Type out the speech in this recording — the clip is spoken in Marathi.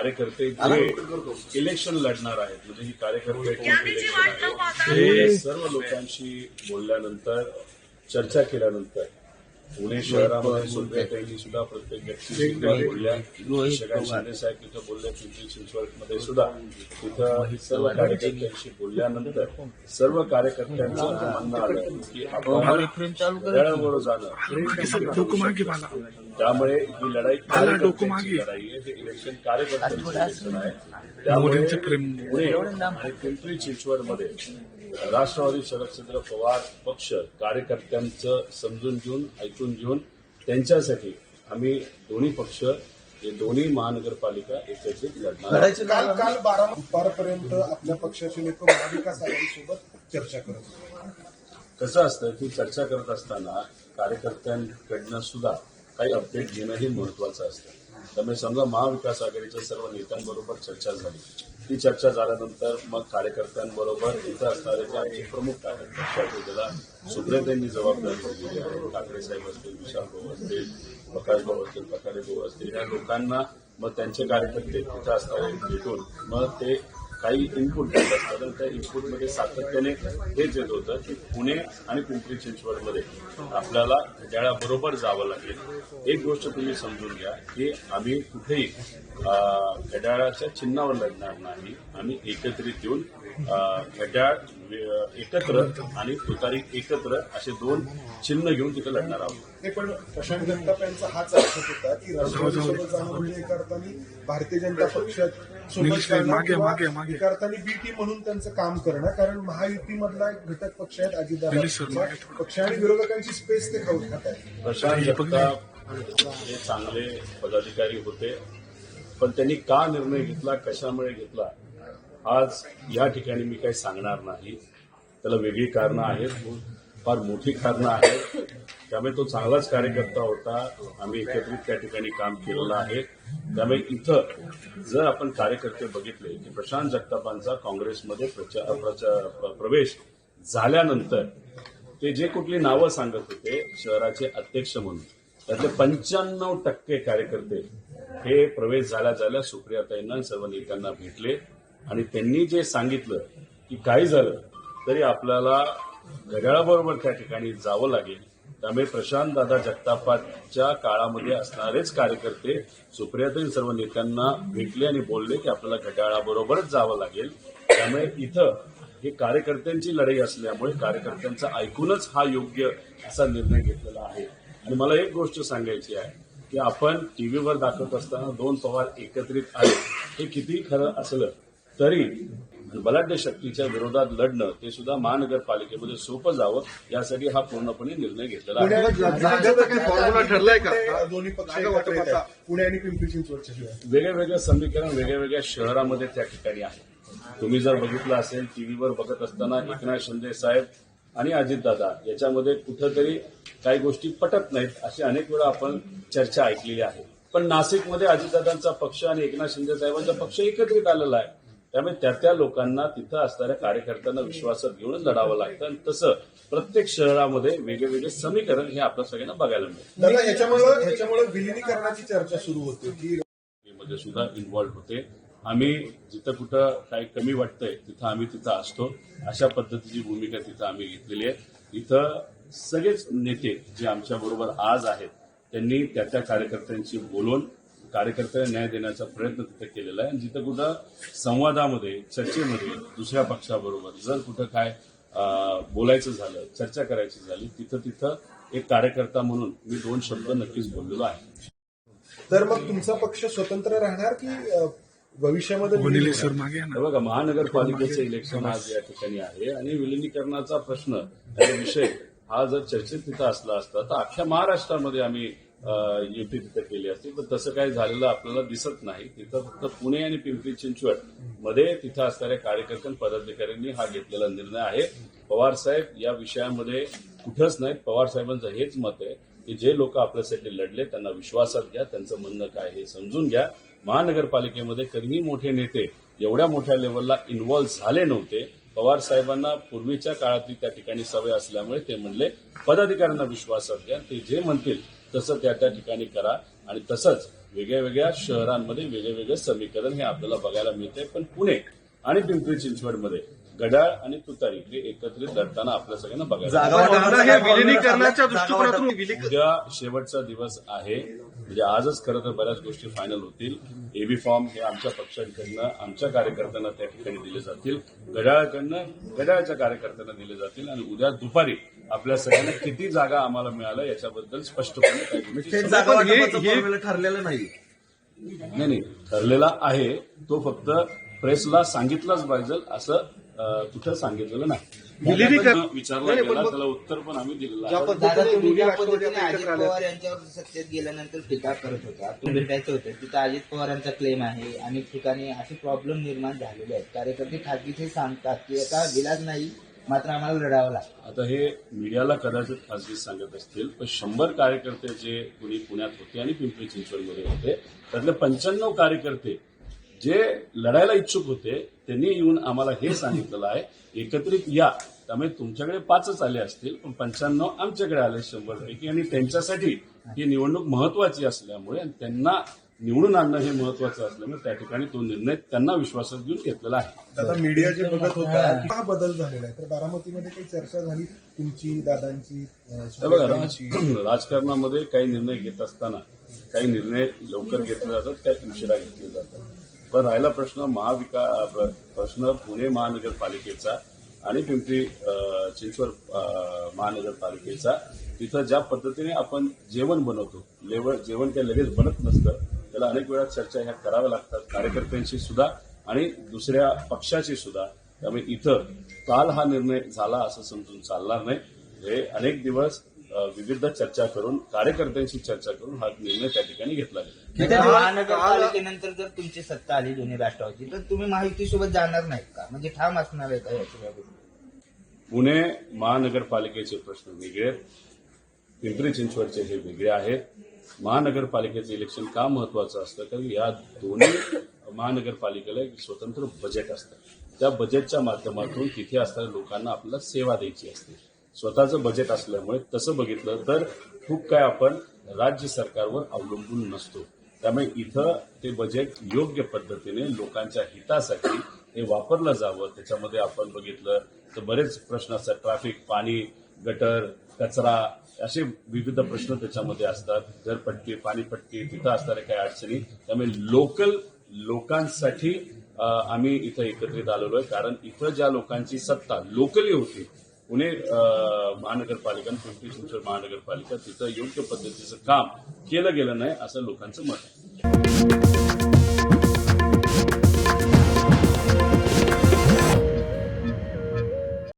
कार्यकर्ते जे इलेक्शन लढणार आहेत, म्हणजे ही कार्यकर्त्याची इलेक्शन आहे, हे सर्व लोकांशी बोलल्यानंतर चर्चा केल्यानंतर पुणे शहरामध्ये सुप्रियाताईंनी सुद्धा प्रत्येक व्यक्ती बोलल्या, शशिकांत शिंदे साहेब तिथं बोलले, पिंपरी चिंचवडमध्ये सुद्धा तिथं सर्व कार्यकर्त्यांशी बोलल्यानंतर सर्व कार्यकर्त्यांचं म्हणणं आलं की आपण घड्याळाबरोबर जाणं, त्यामुळे ही लढाई कार्यकर्त्यांची लढाई आहे, हे इलेक्शन कार्यकर्त्यांचं इलेक्शन आहे. त्यामुळे पुणे आणि पिंपरी चिंचवडमध्ये राष्ट्रवादी शरदचंद्र पवार पक्ष कार्यकर्त्यांचं समजून घेऊन ऐकून घेऊन त्यांच्यासाठी आम्ही दोन्ही पक्ष हे दोन्ही महानगरपालिका एकत्रित लढणार. काल 12 दुपारपर्यंत आपल्या पक्षाचे लोक महाविकास आघाडीसोबत चर्चा करत होते. कसं असतं की चर्चा करत असताना कार्यकर्त्यांकडनं सुद्धा काही अपडेट घेणं हे महत्वाचं असतं. त्यामुळे समजा महाविकास आघाडीच्या सर्व नेत्यांबरोबर चर्चा झाली, ती चर्चा झाल्यानंतर मग कार्यकर्त्यांबरोबर इथं असणारे जे आमचे प्रमुख कार्यकर्ते ज्याला सुप्रियाताईंनी जबाबदारी दिली आहे, ठाकरे साहेब असतील, विशाल भाऊ असतील, प्रकाश भाऊ असतील, प्रकारे भाऊ असतील, या लोकांना मग त्यांचे कार्यकर्ते इथं असणारे भेटून मग ते काही इनपुट देत असतात आणि त्या इनपुटमध्ये सातत्याने हेच येत होतं की पुणे आणि पिंपरी चिंचवडमध्ये आपल्याला घड्याळाबरोबर जावं लागेल. एक गोष्ट तुम्ही समजून घ्या की आम्ही कुठेही घड्याळाच्या चिन्हावर लढणार नाही, आम्ही एकत्रित येऊन घड्याळ एकत्र आणि तुतारी एकत्र असे दोन चिन्ह घेऊन तिथे लढणार आहोत. पण प्रशांत जगताप यांचा हाच अर्थ होता की राष्ट्रवादीसोबत जाणं म्हणजे एका अर्थाने भारतीय जनता पक्षात सोबत जाणं, एका अर्थाने बी टीम म्हणून त्यांचं काम करणं, कारण महायुतीमधला एक घटक पक्ष आहेत अजितदादा पक्ष आणि विरोधकांची स्पेस ते खाऊ खात आहेत. प्रशांत जगताप हे चांगले पदाधिकारी होते, पण त्यांनी का निर्णय घेतला, कशामुळे घेतला, आज या ठिकाणी मी काही सांगणार नाही. त्याला वेगळी कारणं आहेत, फार मोठी कारणं आहेत. त्यामुळे तो चांगलाच कार्यकर्ता होता, आम्ही एकत्रित त्या ठिकाणी काम केलेलं आहे. त्यामुळे इथं जर आपण कार्यकर्ते बघितले की प्रशांत जगतापांचा काँग्रेसमध्ये प्रवेश झाल्यानंतर ते जे कुठली नावं सांगत होते शहराचे अध्यक्ष म्हणून, त्यातले 95% कार्यकर्ते हे प्रवेश झाल्या सुप्रियाताईंना सर्व नेत्यांना भेटले आणि त्यांनी जे सांगितलं की काही झालं तरी आपल्याला घड्याळाबरोबर त्या ठिकाणी जावं लागेल. त्यामुळे प्रशांत दादा जगतापाच्या काळामध्ये असणारेच कार्यकर्ते सुप्रियाताई सर्व नेत्यांना भेटले आणि बोलले की आपल्याला घड्याळाबरोबरच जावं लागेल. त्यामुळे इथं हे कार्यकर्त्यांची लढाई असल्यामुळे कार्यकर्त्यांचं ऐकूनच हा योग्य असा निर्णय घेतलेला आहे. आणि मला एक गोष्ट सांगायची आहे की आपण टीव्हीवर दाखवत असताना दोन पवार एकत्रित आले, हे किती खरं असलं तरी बलाढ्य शक्तीच्या विरोधात लढणं ते सुद्धा महानगरपालिकेमध्ये सोपं जावं यासाठी हा पूर्णपणे निर्णय घेतलेला फॉर्म्युला ठरलाय का दोन्ही पक्ष पुणे आणि पिंपरी चिंचवडच्या वेगळ्या समीकरण वेगळ्या शहरामध्ये त्या ठिकाणी आहे. तुम्ही जर बघितलं असेल टीव्हीवर बघत असताना एकनाथ शिंदे साहेब आणि अजितदादा याच्यामध्ये कुठंतरी काही गोष्टी पटत नाहीत अशी अनेक वेळा आपण चर्चा ऐकलेली आहे. पण नाशिकमध्ये अजितदादांचा पक्ष आणि एकनाथ शिंदे साहेबांचा पक्ष एकत्रित आलेला आहे. त्यामुळे त्या लोकांना तिथं असणाऱ्या कार्यकर्त्यांना विश्वासात घेऊन लढावं लागतं आणि तसं प्रत्येक शहरामध्ये वेगवेगळे समीकरण हे आपल्या सगळ्यांना बघायला मिळतं. ह्याच्यामुळे विलिनीकरणाची चर्चा सुरू होते की मध्ये सुद्धा इन्व्हॉल्व्ह होते. आम्ही जिथं कुठं काही कमी वाटतंय तिथं आम्ही तिथं असतो, अशा पद्धतीची भूमिका तिथं आम्ही घेतलेली आहे. इथं सगळेच नेते जे आमच्याबरोबर आज आहेत त्यांनी त्या कार्यकर्त्यांशी बोलून कार्यकर्त्यांना न्याय देण्याचा प्रयत्न तिथे केलेला आहे. आणि जिथं कुठं संवादामध्ये चर्चेमध्ये दुसऱ्या पक्षाबरोबर जर कुठं काय बोलायचं झालं, चर्चा करायची झाली, तिथं एक कार्यकर्ता म्हणून मी 2 शब्द नक्कीच बोललेलो आहे. तर मग तुमचा पक्ष स्वतंत्र राहणार की भविष्यामध्ये बघा, महानगरपालिकेचं इलेक्शन आज या ठिकाणी आहे आणि विलिनीकरणाचा प्रश्न विषय हा जर चर्चेत तिथं असला असता तर अख्ख्या महाराष्ट्रामध्ये आम्ही युती तिथं केली असती, पण तसं काही झालेलं आपल्याला दिसत नाही. तिथं फक्त पुणे आणि पिंपरी चिंचवड मध्ये तिथं असणाऱ्या कार्यकर्ते पदाधिकाऱ्यांनी हा घेतलेला निर्णय आहे. पवार साहेब या विषयामध्ये कुठंच नाहीत. पवार साहेबांचं हेच मत आहे की जे लोक आपल्यासाठी लढले त्यांना विश्वासात घ्या, त्यांचं म्हणणं काय हे समजून घ्या. महानगरपालिकेमध्ये कधीही मोठे नेते एवढ्या मोठ्या लेवलला इन्व्हॉल्व्ह झाले नव्हते. पवार साहेबांना पूर्वीच्या काळातली त्या ठिकाणी सवय असल्यामुळे ते म्हणले पदाधिकाऱ्यांना विश्वासात घ्या, ते जे म्हणतील तसं त्या ठिकाणी करा आणि तसंच वेगळ्या वेगळ्या शहरांमध्ये वेगळे समीकरण हे आपल्याला बघायला मिळते. पण पुणे आणि पिंपरी चिंचवडमध्ये घड्याळ आणि तुतारी हे एकत्रित लढताना आपल्या सगळ्यांना बघायला दादा, हे विलिनीकरणाच्या दृष्टिकोनातून उद्या शेवटचा दिवस आहे. म्हणजे आजच खरं तर बऱ्याच गोष्टी फायनल होतील. एबी फॉर्म हे आमच्या पक्षांकडनं आमच्या कार्यकर्त्यांना त्या ठिकाणी दिले जातील, घड्याळकडनं घड्याळच्या कार्यकर्त्यांना दिले जातील आणि उद्या दुपारी आपल्या सगळ्यांना किती जागा आम्हाला मिळाल्या याच्याबद्दल स्पष्टपणे काही गोष्टी थेट जागा वाटपाचं फॉर्म्युला ठरलेलं नाही. नाही ठरलेला आहे. तो फक्त प्रेसला सांगितलाच पाहिजे असं कुठं सांगितलेलं नाही. विचारला गेला त्याला उत्तर पण आम्ही दिलेलं आहे. दादा, तुम्ही ज्या पद्धतीने अजित पवार यांच्यावर सत्तेत गेल्यानंतर टीका करत होता, तुम्ही भेटायचं होतं तिथं अजित पवारांचा क्लेम आहे. अनेक ठिकाणी असे प्रॉब्लेम निर्माण झालेले आहेत. कार्यकर्ते खाजगीत हे सांगतात की आता विलाज नाही, मात्र आम्हाला लढावं लागतं. आता हे मीडियाला कदाचित खासगी सांगत असतील, पण 100 कार्यकर्ते जे कुणी पुण्यात होते आणि पिंपरी चिंचवडमध्ये होते त्यातले 95 कार्यकर्ते जे लढायला इच्छुक होते त्यांनी येऊन आम्हाला हे सांगितलेलं आहे एकत्रित या. त्यामुळे तुमच्याकडे 5च आले असतील, पण 95 आमच्याकडे आले 100 पैकी. आणि त्यांच्यासाठी ही निवडणूक महत्वाची असल्यामुळे आणि त्यांना निवडून आणणं हे महत्वाचं असल्यामुळे त्या ठिकाणी तो निर्णय त्यांना विश्वासात घेऊन घेतलेला आहे. आता मीडिया जे बघत होता की हा बदल झालेला आहे, तर बारामतीमध्ये काही चर्चा झाली तुमची, दादांची, हे बघा ना, सुप्रियाताईंची? राजकारणामध्ये काही निर्णय घेत असताना काही निर्णय लवकर घेतले जातात, काही उशिरा घेतले जातात. पण राहिला प्रश्न प्रश्न पुणे महानगरपालिकेचा आणि पिंपरी चिंचवड महानगरपालिकेचा. तिथं ज्या पद्धतीने आपण जेवण बनवतो, जेवण काही लगेच बनत नसतं, त्याला अनेक वेळा चर्चा ह्या कराव्या लागतात कार्यकर्त्यांशी सुद्धा आणि दुसऱ्या पक्षाची सुद्धा. त्यामुळे इथं काल हा निर्णय झाला असं समजून चालणार नाही. हे अनेक दिवस विविध चर्चा करून कार्यकर्त्यांशी चर्चा करून हा निर्णय त्या ठिकाणी घेतला गेला. महानगरपालिकेनंतर जर तुमची सत्ता आली दोन्ही राष्ट्रवादी, तर तुम्ही महायुतीसोबत जाणार नाहीत का? म्हणजे ठाम असणार आहे का याच्या बाबतीत? पुणे महानगरपालिकेचे प्रश्न वेगळे, पिंपरी चिंचवडचे हे वेगळे आहेत. महानगरपालिकेचं इलेक्शन का महत्वाचं असतं? कारण या दोन्ही महानगरपालिकेला एक स्वतंत्र बजेट असतं. त्या बजेटच्या माध्यमातून तिथे असणाऱ्या लोकांना आपल्याला सेवा द्यायची असते. स्वतःचं बजेट असल्यामुळे तसं बघितलं तर खूप काय आपण राज्य सरकारवर अवलंबून नसतो. त्यामुळे इथं ते बजेट योग्य पद्धतीने लोकांच्या हितासाठी हे वापरलं जावं. त्याच्यामध्ये आपण बघितलं तर बरेच प्रश्न असतात, ट्रॅफिक, पाणी, गटर, कचरा, असे विविध प्रश्न त्याच्यामध्ये असतात. घरपट्टी, पाणीपट्टी, तिथं असणाऱ्या काही अडचणी. त्यामुळे लोकांसाठी आम्ही इथं एकत्रित आलेलो आहे. कारण इथं ज्या लोकांची सत्ता लोकली होती, पुणे महानगरपालिका आणि पिंपरी चिंचवड महानगरपालिका, तिथं योग्य पद्धतीचं काम केलं गेलं नाही असं लोकांचं मत आहे.